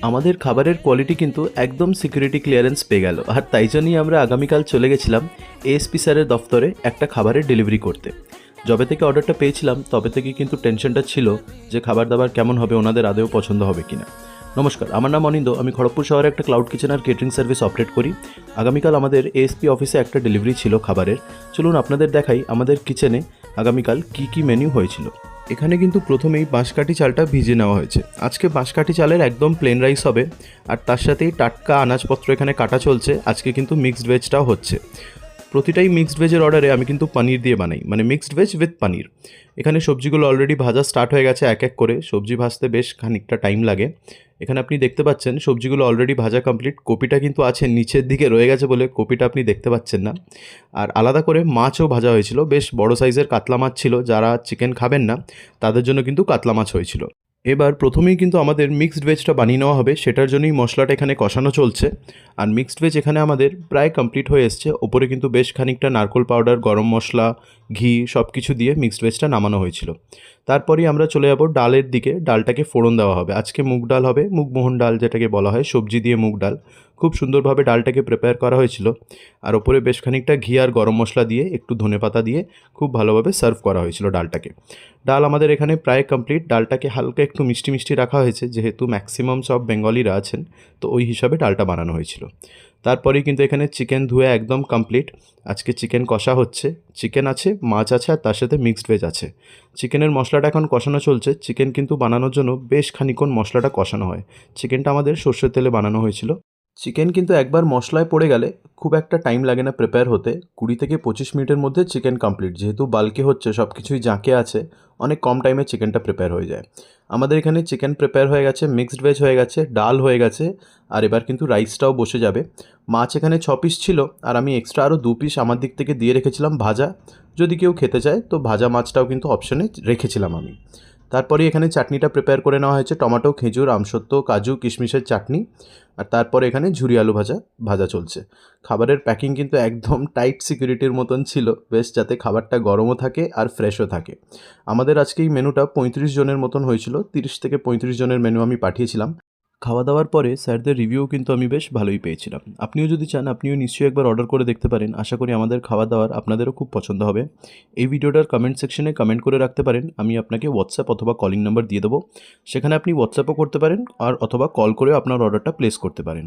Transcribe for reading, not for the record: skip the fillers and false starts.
আমাদের খাবারের কোয়ালিটি কিন্তু একদম সিকিউরিটি ক্লিয়ারেন্স পেয়ে গেল, আর তাই জন্যই আমরা আগামীকাল চলে গেছিলাম এএসপি স্যারের দফতরে একটা খাবারের ডেলিভারি করতে। যবে থেকে অর্ডারটা পেয়েছিলাম তবে থেকে কিন্তু টেনশনটা ছিল যে খাবার দাবার কেমন হবে, ওনাদের আদৌ পছন্দ হবে কিনা। নমস্কার, আমার নাম অনিন্দ। আমি খড়গপুর শহরে একটা ক্লাউড কিচেন আর কেটারিং সার্ভিস অপারেট করি। আগামীকাল আমাদের এএসপি অফিসে একটা ডেলিভারি ছিল খাবারের। চলুন আপনাদের দেখাই আমাদের কিচেনে আগামীকাল কী কী মেনু হয়েছিল। এখানে কিন্তু প্রথমেই বাঁশকাঠি চালটা ভিজিয়ে নেওয়া হয়েছে। আজকে বাঁশকাঠি চালের একদম প্লেন রাইস হবে, আর তার সাথেই টাটকা আনাজপত্র এখানে কাটা চলছে। আজকে কিন্তু মিক্সড ভেজটাও হচ্ছে। প্রতিটাই মিক্সড ভেজের অর্ডারে আমি কিন্তু পনির দিয়ে বানাই, মানে মিক্সড ভেজ উইথ পনির। এখানে সবজিগুলো অলরেডি ভাজা স্টার্ট হয়ে গেছে। এক এক করে সবজি ভাজতে বেশ খানিকটা টাইম লাগে। এখানে আপনি দেখতে পাচ্ছেন সবজিগুলো অলরেডি ভাজা কমপ্লিট। কপিটা কিন্তু আছে নিচের দিকে রয়ে গেছে বলে কপিটা আপনি দেখতে পাচ্ছেন না। আর আলাদা করে মাছও ভাজা হয়েছিল, বেশ বড় সাইজের কাতলা মাছ ছিল। যারা চিকেন খাবেন না তাদের জন্য কিন্তু কাতলা মাছ হয়েছিল। এবার প্রথমেই কিন্তু আমাদের মিক্সড ভেজটা বানিয়ে নেওয়া হবে, সেটার জন্যই মশলাটা এখানে কষানো চলছে। আর মিক্সড ভেজ এখানে আমাদের প্রায় কমপ্লিট হয়ে এসছে। ওপরে কিন্তু বেশ খানিকটা নারকোল পাউডার, গরম মশলা, ঘি সব কিছু দিয়ে মিক্সড ভেজটা নামানো হয়েছিল। তারপরেই আমরা চলে যাব ডালের দিকে। ডালটাকে ফোড়ন দেওয়া হবে। আজকে মুগ ডাল হবে, মুগমোহন ডাল যেটাকে বলা হয়, সবজি দিয়ে মুগ ডাল। খুব সুন্দরভাবে ডালটাকে প্রিপেয়ার করা হয়েছিল। আর ওপরে বেশ খানিকটা ঘি আর গরম মশলা দিয়ে, একটু ধনেপাতা দিয়ে খুব ভালোভাবে সার্ভ করা হয়েছিল ডালটাকে। ডাল আমাদের এখানে প্রায় কমপ্লিট। ডালটাকে হালকা একটু মিষ্টি মিষ্টি রাখা হয়েছে, যেহেতু ম্যাক্সিমাম সব বেঙ্গলিরা আছেন, তো ওই হিসাবে ডালটা বানানো হয়েছিল। তারপরেই কিন্তু এখানে চিকেন ধুয়ে একদম কমপ্লিট। আজকে চিকেন কষা হচ্ছে। চিকেন আছে, মাছ আছে, আর তার সাথে মিক্সড ভেজ আছে। চিকেনের মশলাটা এখন কষানো চলছে। চিকেন কিন্তু বানানোর জন্য বেশ খানিকক্ষণ মশলাটা কষানো হয়। চিকেনটা আমাদের সর্ষের তেলে বানানো হয়েছিল। চিকেন কিন্তু একবার মশলায় পড়ে গেলে খুব একটা টাইম লাগে না প্রিপেয়ার হতে। 20 থেকে 25 মিনিটের মধ্যে চিকেন কমপ্লিট। যেহেতু বাল্কে হচ্ছে, সব কিছুই জাঁকে আছে, অনেক কম টাইমে চিকেনটা প্রিপেয়ার হয়ে যায়। আমাদের এখানে চিকেন প্রিপেয়ার হয়ে গেছে, মিক্সড ভেজ হয়ে গেছে, ডাল হয়ে গেছে, আর এবার কিন্তু রাইসটাও বসে যাবে। মাছ এখানে 6 পিস ছিল, আর আমি এক্সট্রা আরও 2 পিস আমার দিক থেকে দিয়ে রেখেছিলাম ভাজা। যদি কেউ খেতে চায় তো ভাজা মাছটাও কিন্তু অপশনে রেখেছিলাম আমি। তারপরে এখানে চাটনিটা প্রিপেয়ার করে নেওয়া হয়েছে। টমেটো, খেজুর, আমসত্ত্ব, কাজু, কিশমিশের চাটনি। আর তারপরে এখানে ঝুরি আলু ভাজা চলছে। খাবারের প্যাকিং কিন্তু একদম টাইট সিকিউরিটির মতন ছিল, বেশ, যাতে খাবারটা গরমও থাকে আর ফ্রেশও থাকে। আমাদের আজকে এই মেনুটা 35 জনের মতন হয়েছিল। 30 থেকে 35 জনের মেনু আমি পাঠিয়েছিলাম। খাওয়া দাওয়ার পরে স্যারদের রিভিউ কিন্তু আমি বেশ ভালোই পেয়েছিলাম। আপনিও যদি চান আপনিও নিশ্চয়ই একবার অর্ডার করে দেখতে পারেন। আশা করি আমাদের খাওয়া দাওয়ার আপনাদেরও খুব পছন্দ হবে। এই ভিডিওটার কমেন্ট সেকশনে কমেন্ট করে রাখতে পারেন। আমি আপনাকে হোয়াটসঅ্যাপ অথবা কলিং নাম্বার দিয়ে দেবো। সেখানে আপনি হোয়াটসঅ্যাপও করতে পারেন, আর অথবা কল করেও আপনার অর্ডারটা প্লেস করতে পারেন।